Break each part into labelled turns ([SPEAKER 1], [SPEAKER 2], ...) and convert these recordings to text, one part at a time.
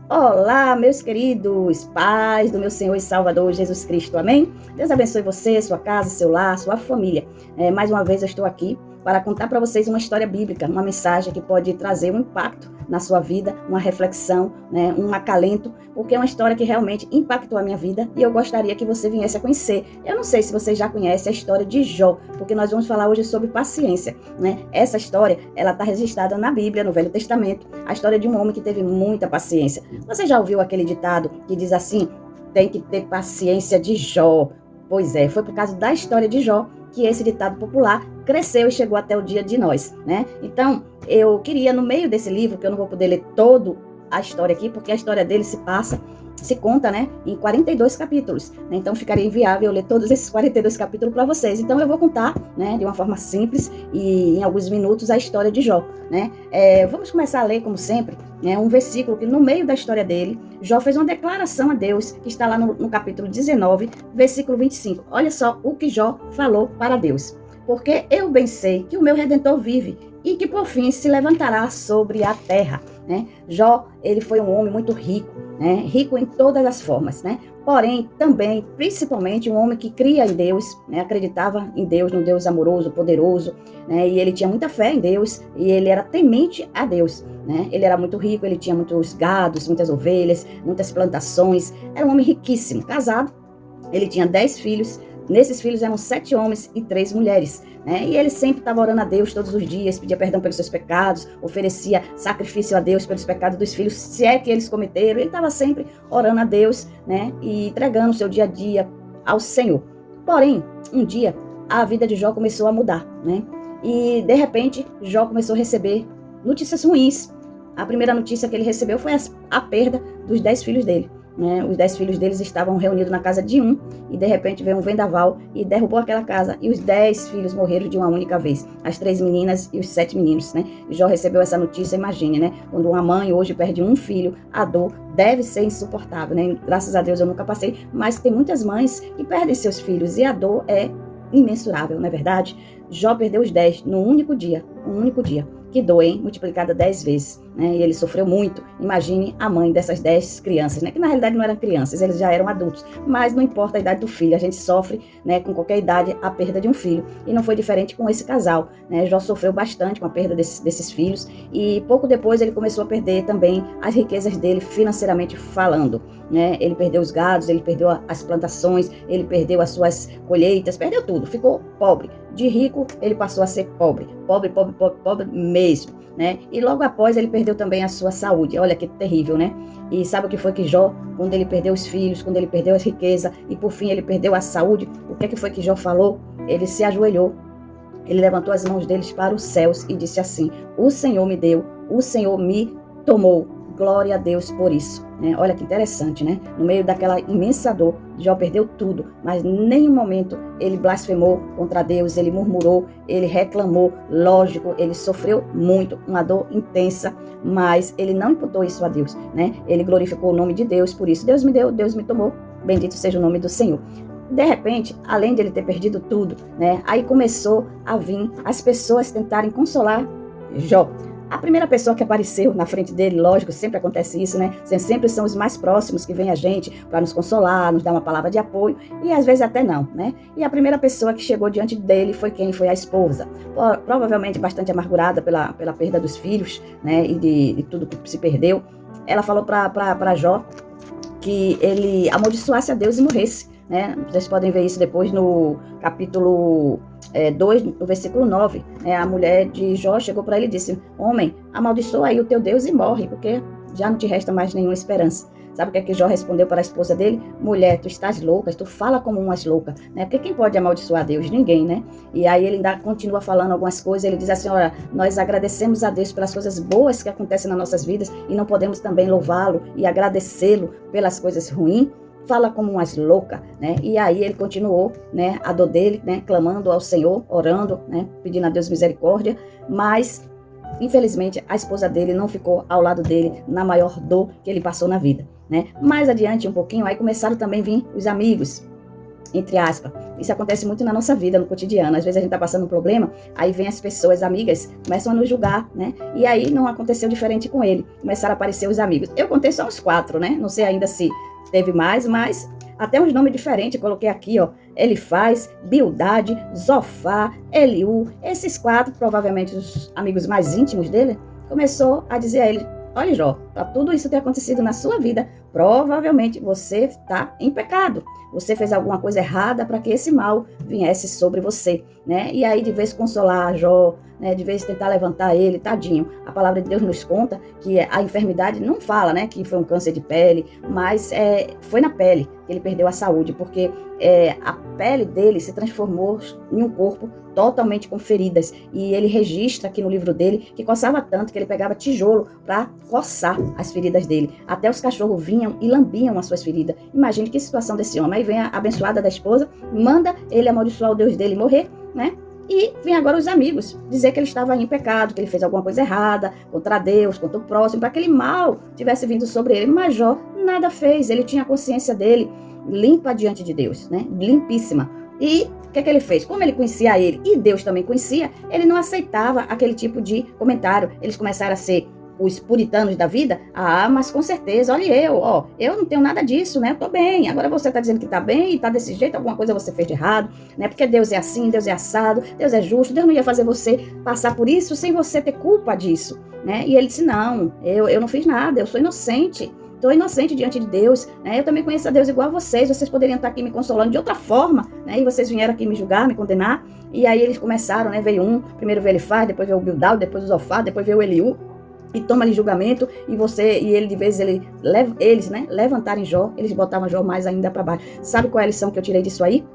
[SPEAKER 1] Olá, meus queridos, paz do meu Senhor e Salvador Jesus Cristo, amém? Deus abençoe você, sua casa, seu lar, sua família. Mais uma vez eu estou aqui para contar para vocês uma história bíblica, uma mensagem que pode trazer um impacto na sua vida, uma reflexão, um acalento, porque é uma história que realmente impactou a minha vida e eu gostaria que você viesse a conhecer. Eu não sei se você já conhece a história de Jó, porque nós vamos falar hoje sobre paciência, Essa história, ela está registrada na Bíblia, no Velho Testamento, a história de um homem que teve muita paciência. Você já ouviu aquele ditado que diz assim, tem que ter paciência de Jó? Pois é, foi por causa da história de Jó que esse ditado popular cresceu e chegou até o dia de nós, Então, eu queria, no meio desse livro, que eu não vou poder ler todo a história aqui, porque a história dele se conta, em 42 capítulos. Então, ficaria inviável eu ler todos esses 42 capítulos para vocês. Então, eu vou contar, de uma forma simples e em alguns minutos a história de Jó, Vamos começar a ler, como sempre, um versículo que no meio da história dele, Jó fez uma declaração a Deus, que está lá no capítulo 19, versículo 25. Olha só o que Jó falou para Deus. Porque eu bem sei que o meu Redentor vive e que por fim se levantará sobre a terra. Jó, ele foi um homem muito rico, rico em todas as formas, Porém, também, principalmente, um homem que cria em Deus, acreditava em Deus, no Deus amoroso, poderoso, e ele tinha muita fé em Deus, e ele era temente a Deus, Ele era muito rico, ele tinha muitos gados, muitas ovelhas, muitas plantações, era um homem riquíssimo, casado, ele tinha 10 filhos, nesses filhos eram 7 homens e 3 mulheres, E ele sempre estava orando a Deus todos os dias, pedia perdão pelos seus pecados, oferecia sacrifício a Deus pelos pecados dos filhos, se é que eles cometeram. Ele estava sempre orando a Deus, E entregando o seu dia a dia ao Senhor. Porém, um dia, a vida de Jó começou a mudar, E, de repente, Jó começou a receber notícias ruins. A primeira notícia que ele recebeu foi a perda dos 10 filhos dele. Os 10 filhos deles estavam reunidos na casa de um e de repente veio um vendaval e derrubou aquela casa e os 10 filhos morreram de uma única vez, as 3 meninas e os 7 meninos, E Jó recebeu essa notícia, imagine, quando uma mãe hoje perde um filho, a dor deve ser insuportável, Graças a Deus eu nunca passei, mas tem muitas mães que perdem seus filhos e a dor é imensurável, não é verdade? Jó perdeu os 10 num único dia, que dor, multiplicada 10 vezes, E ele sofreu muito. Imagine a mãe dessas 10 crianças, que na realidade não eram crianças, eles já eram adultos, mas não importa a idade do filho, a gente sofre, com qualquer idade a perda de um filho, e não foi diferente com esse casal, Jó sofreu bastante com a perda desses filhos, e pouco depois ele começou a perder também as riquezas dele, financeiramente falando, Ele perdeu os gados, ele perdeu as plantações, ele perdeu as suas colheitas, perdeu tudo, ficou pobre. De rico, ele passou a ser pobre mesmo, E logo após ele perdeu também a sua saúde. Olha que terrível, E sabe o que foi que Jó, quando ele perdeu os filhos, quando ele perdeu as riquezas e por fim ele perdeu a saúde, o que foi que Jó falou? Ele se ajoelhou, ele levantou as mãos deles para os céus e disse assim: o Senhor me deu, o Senhor me tomou. Glória a Deus por isso. Olha que interessante, No meio daquela imensa dor, Jó perdeu tudo, mas em nenhum momento ele blasfemou contra Deus, ele murmurou, ele reclamou. Lógico, ele sofreu muito, uma dor intensa, mas ele não imputou isso a Deus, Ele glorificou o nome de Deus por isso. Deus me deu, Deus me tomou, bendito seja o nome do Senhor. De repente, além de ele ter perdido tudo, aí começou a vir as pessoas tentarem consolar Jó. A primeira pessoa que apareceu na frente dele, lógico, sempre acontece isso, Sempre são os mais próximos que vêm a gente para nos consolar, nos dar uma palavra de apoio, e às vezes até não, E a primeira pessoa que chegou diante dele foi quem? Foi a esposa. Provavelmente bastante amargurada pela perda dos filhos, E de tudo que se perdeu. Ela falou para Jó que ele amaldiçoasse a Deus e morresse, Vocês podem ver isso depois no capítulo 2, no versículo 9, A mulher de Jó chegou para ele e disse: homem, amaldiçoa aí o teu Deus e morre, porque já não te resta mais nenhuma esperança. Sabe o que Jó respondeu para a esposa dele? Mulher, tu estás louca, tu fala como umas loucas, Porque quem pode amaldiçoar Deus? Ninguém, E aí ele ainda continua falando algumas coisas, ele diz assim: olha, nós agradecemos a Deus pelas coisas boas que acontecem nas nossas vidas e não podemos também louvá-lo e agradecê-lo pelas coisas ruins. Fala como umas loucas, E aí ele continuou, a dor dele, clamando ao Senhor, orando, pedindo a Deus misericórdia, mas infelizmente a esposa dele não ficou ao lado dele na maior dor que ele passou na vida, Mais adiante um pouquinho, aí começaram também a vir os amigos, entre aspas. Isso acontece muito na nossa vida, no cotidiano. Às vezes a gente está passando um problema, aí vem as pessoas, amigas, começam a nos julgar, né? E aí não aconteceu diferente com ele. Começaram a aparecer os amigos. Eu contei só uns 4, né? Não sei ainda se teve mais, mas até uns nomes diferentes. Eu coloquei aqui, ó. Elifaz, Bildade, Zofá, Eliú. Esses 4, provavelmente os amigos mais íntimos dele, começou a dizer a ele: olha, Jó, tá tudo isso tem acontecido na sua vida. Provavelmente você está em pecado. Você fez alguma coisa errada para que esse mal viesse sobre você, né? E aí, de vez consolar Jó, né? De vez tentar levantar ele, tadinho. A palavra de Deus nos conta que a enfermidade não fala, né? Que foi um câncer de pele, mas foi na pele que ele perdeu a saúde, porque a pele dele se transformou em um corpo totalmente com feridas. E ele registra aqui no livro dele que coçava tanto que ele pegava tijolo para coçar as feridas dele. Até os cachorros vinham e lambiam as suas feridas. Imagine que situação desse homem. Aí vem a abençoada da esposa, manda ele amaldiçoar o Deus dele e morrer, né? E vem agora os amigos dizer que ele estava em pecado, que ele fez alguma coisa errada contra Deus, contra o próximo, para que aquele mal tivesse vindo sobre ele. Mas Jó nada fez, ele tinha a consciência dele limpa diante de Deus, né? Limpíssima. E o que ele fez? Como ele conhecia ele e Deus também conhecia, ele não aceitava aquele tipo de comentário. Eles começaram a ser os puritanos da vida. Ah, mas com certeza, olha eu não tenho nada disso, né? Eu tô bem. Agora você tá dizendo que tá bem e tá desse jeito, alguma coisa você fez de errado, né? Porque Deus é assim, Deus é assado, Deus é justo, Deus não ia fazer você passar por isso sem você ter culpa disso, né? E ele disse: não, eu não fiz nada, eu sou inocente. Estou inocente diante de Deus, né? Eu também conheço a Deus igual a vocês poderiam estar aqui me consolando de outra forma, né? E vocês vieram aqui me julgar, me condenar. E aí eles começaram, né? Primeiro veio Elifaz, depois veio o Bildade, depois o Zofá, depois veio o Eliú, e toma-lhe julgamento, e ele, de vez eles, né, levantarem Jó, eles botavam Jó mais ainda para baixo. Sabe qual é a lição que eu tirei disso aí?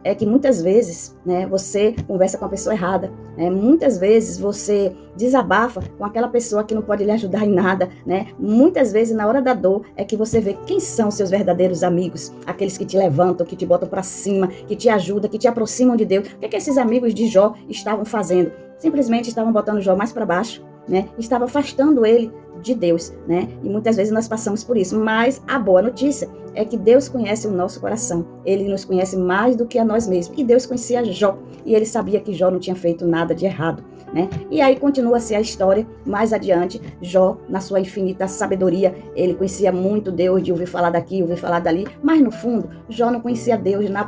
[SPEAKER 1] É que muitas vezes, né, você conversa com a pessoa errada, né? Muitas vezes você desabafa com aquela pessoa que não pode lhe ajudar em nada, né? Muitas vezes, na hora da dor, é que você vê quem são seus verdadeiros amigos, aqueles que te levantam, que te botam para cima, que te ajudam, que te aproximam de Deus. O que esses amigos de Jó estavam fazendo? Simplesmente estavam botando Jó mais para baixo, né? Estava afastando ele de Deus, né? E muitas vezes nós passamos por isso, mas a boa notícia é que Deus conhece o nosso coração, Ele nos conhece mais do que a nós mesmos, e Deus conhecia Jó, e Ele sabia que Jó não tinha feito nada de errado, né? E aí continua-se a história, mais adiante, Jó, na sua infinita sabedoria, ele conhecia muito Deus, de ouvir falar daqui, ouvir falar dali, mas no fundo, Jó não conhecia Deus na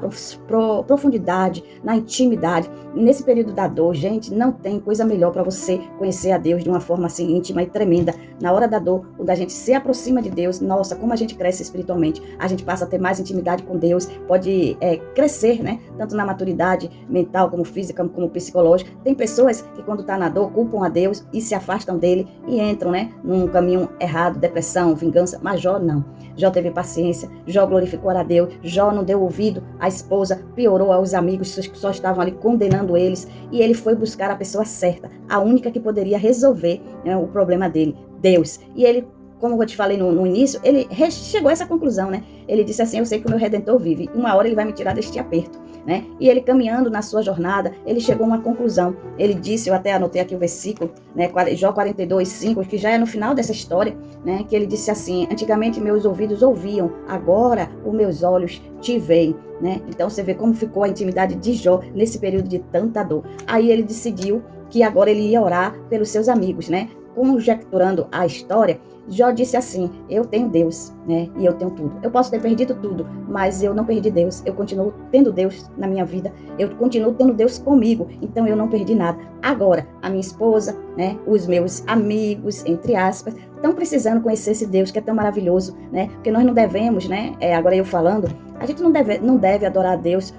[SPEAKER 1] profundidade, na intimidade, e nesse período da dor, gente, não tem coisa melhor para você conhecer a Deus de uma forma assim íntima e tremenda. Na hora da dor, quando a gente se aproxima de Deus, nossa, como a gente cresce espiritualmente, a gente passa a ter mais intimidade com Deus, pode crescer, né? Tanto na maturidade mental, como física, como psicológica. Tem pessoas que quando tá na dor, culpam a Deus e se afastam dele e entram, né, num caminho errado, depressão, vingança, mas Jó não. Jó teve paciência, Jó glorificou a Deus, Jó não deu ouvido à esposa, piorou aos amigos que só estavam ali condenando eles, e ele foi buscar a pessoa certa, a única que poderia resolver, né, o problema dele, Deus. E ele, como eu te falei no início, ele chegou a essa conclusão, né? Ele disse assim: eu sei que o meu Redentor vive, uma hora ele vai me tirar deste aperto, né? E ele, caminhando na sua jornada, ele chegou a uma conclusão. Ele disse, eu até anotei aqui o versículo, né? Jó 42:5, que já é no final dessa história, né? Que ele disse assim: antigamente meus ouvidos ouviam, agora os meus olhos te veem, né? Então você vê como ficou a intimidade de Jó nesse período de tanta dor. Aí ele decidiu que agora ele ia orar pelos seus amigos, né? Conjecturando a história, Jó disse assim: eu tenho Deus, né? E eu tenho tudo. Eu posso ter perdido tudo, mas eu não perdi Deus. Eu continuo tendo Deus na minha vida. Eu continuo tendo Deus comigo. Então eu não perdi nada. Agora, a minha esposa, né? Os meus amigos, entre aspas, estão precisando conhecer esse Deus que é tão maravilhoso, né? Porque nós não devemos, né? Agora eu falando, a gente não deve adorar a Deus,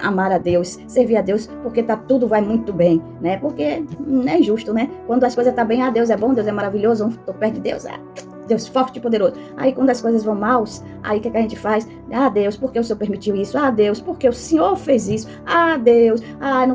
[SPEAKER 1] amar a Deus, servir a Deus, porque tudo vai muito bem, né? Porque não é justo, né? Quando as coisas estão bem, Deus é bom, Deus é maravilhoso, estou perto de Deus, Deus forte e poderoso. Aí quando as coisas vão mal, aí o que a gente faz? Deus, por que o Senhor permitiu isso? Deus, por que o Senhor fez isso? Deus,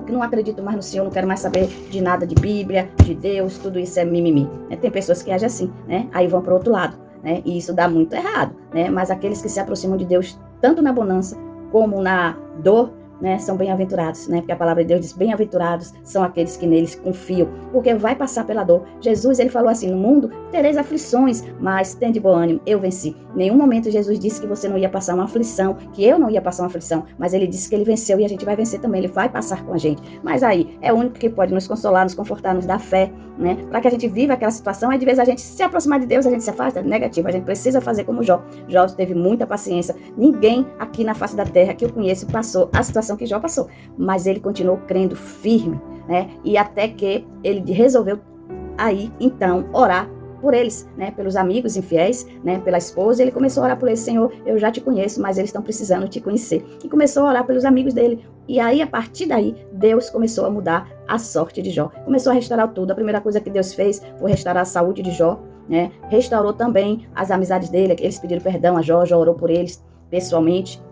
[SPEAKER 1] não acredito mais no Senhor, não quero mais saber de nada de Bíblia, de Deus, tudo isso é mimimi. Tem pessoas que agem assim, né? Aí vão para o outro lado, né? E isso dá muito errado, né? Mas aqueles que se aproximam de Deus, tanto na bonança como na dor, né, são bem-aventurados, né? Porque a palavra de Deus diz, bem-aventurados são aqueles que neles confiam, porque vai passar pela dor. Jesus, ele falou assim, no mundo tereis aflições, mas tende bom ânimo, eu venci. Em nenhum momento Jesus disse que você não ia passar uma aflição, que eu não ia passar uma aflição, mas ele disse que ele venceu e a gente vai vencer também, ele vai passar com a gente. Mas aí, é o único que pode nos consolar, nos confortar, nos dar fé, né? Para que a gente viva aquela situação. Aí de vez a gente se aproximar de Deus, a gente se afasta, negativo. A gente precisa fazer como Jó. Jó teve muita paciência. Ninguém aqui na face da terra que eu conheço passou a situação que Jó passou, mas ele continuou crendo firme, né? E até que ele resolveu aí, então, orar por eles, né, pelos amigos infiéis, né, pela esposa. Ele começou a orar por eles, Senhor, eu já te conheço, mas eles estão precisando te conhecer. E começou a orar pelos amigos dele. E aí, a partir daí, Deus começou a mudar a sorte de Jó. Começou a restaurar tudo. A primeira coisa que Deus fez foi restaurar a saúde de Jó, né? Restaurou também as amizades dele. Eles pediram perdão a Jó, Jó orou por eles pessoalmente,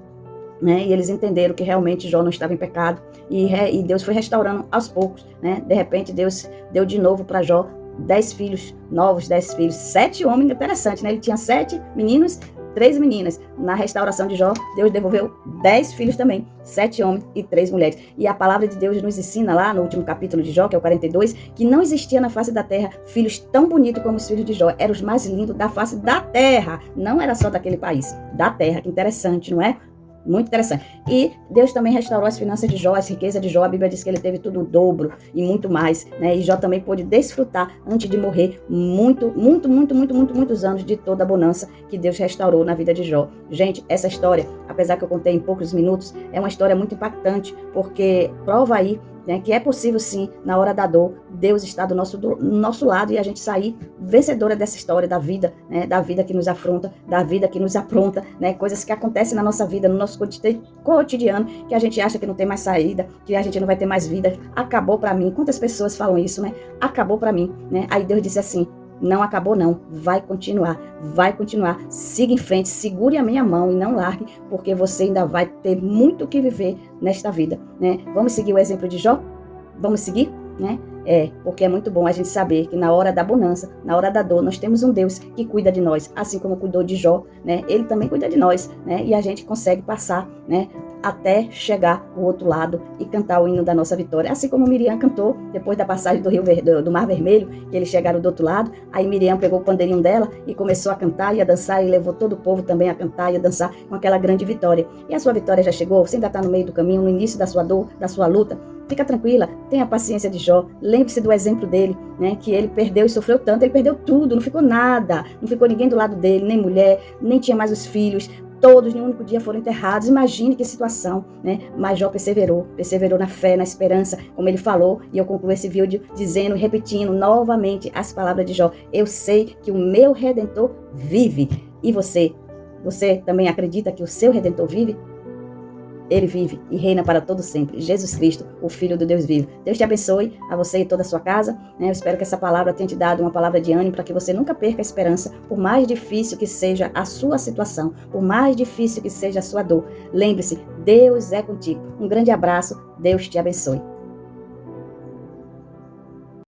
[SPEAKER 1] né? E eles entenderam que realmente Jó não estava em pecado. E Deus foi restaurando aos poucos, né? De repente, Deus deu de novo para Jó 10 filhos novos, 10 filhos, 7 homens, interessante, né? Ele tinha 7 meninos, 3 meninas. Na restauração de Jó, Deus devolveu 10 filhos também, 7 homens e 3 mulheres. E a palavra de Deus nos ensina lá no último capítulo de Jó, que é o 42, que não existia na face da terra filhos tão bonitos como os filhos de Jó. Eram os mais lindos da face da terra. Não era só daquele país, da terra. Que interessante, não é? Muito interessante. E Deus também restaurou as finanças de Jó, as riquezas de Jó. A Bíblia diz que ele teve tudo o dobro e muito mais, né? E Jó também pôde desfrutar, antes de morrer, muitos anos de toda a bonança que Deus restaurou na vida de Jó. Gente, essa história, apesar que eu contei em poucos minutos, é uma história muito impactante, porque prova aí, né, que é possível sim, na hora da dor, Deus está do nosso lado e a gente sair vencedora dessa história da vida, né, da vida que nos afronta, da vida que nos apronta, né, coisas que acontecem na nossa vida, no nosso cotidiano, que a gente acha que não tem mais saída, que a gente não vai ter mais vida. Acabou para mim. Quantas pessoas falam isso, né? Acabou para mim, né? Aí Deus disse assim, não acabou não, vai continuar, siga em frente, segure a minha mão e não largue, porque você ainda vai ter muito o que viver nesta vida, né? Vamos seguir o exemplo de Jó? Vamos seguir, né? Porque é muito bom a gente saber que na hora da bonança, na hora da dor, nós temos um Deus que cuida de nós, assim como cuidou de Jó, né? Ele também cuida de nós, né? E a gente consegue passar, né, até chegar ao outro lado e cantar o hino da nossa vitória. Assim como Miriam cantou, depois da passagem do Mar Vermelho, que eles chegaram do outro lado, aí Miriam pegou o pandeirinho dela e começou a cantar e a dançar, e levou todo o povo também a cantar e a dançar com aquela grande vitória. E a sua vitória já chegou? Você ainda está no meio do caminho, no início da sua dor, da sua luta? Fica tranquila, tenha paciência de Jó, lembre-se do exemplo dele, né, que ele perdeu e sofreu tanto, ele perdeu tudo, não ficou nada, não ficou ninguém do lado dele, nem mulher, nem tinha mais os filhos, todos, em um único dia foram enterrados. Imagine que situação, né? Mas Jó perseverou na fé, na esperança, como ele falou, e eu concluo esse vídeo dizendo e repetindo novamente as palavras de Jó. Eu sei que o meu Redentor vive. E você também acredita que o seu Redentor vive? Ele vive e reina para todo sempre. Jesus Cristo, o Filho do Deus vivo. Deus te abençoe, a você e toda a sua casa. Eu espero que essa palavra tenha te dado uma palavra de ânimo para que você nunca perca a esperança, por mais difícil que seja a sua situação, por mais difícil que seja a sua dor. Lembre-se, Deus é contigo. Um grande abraço, Deus te abençoe.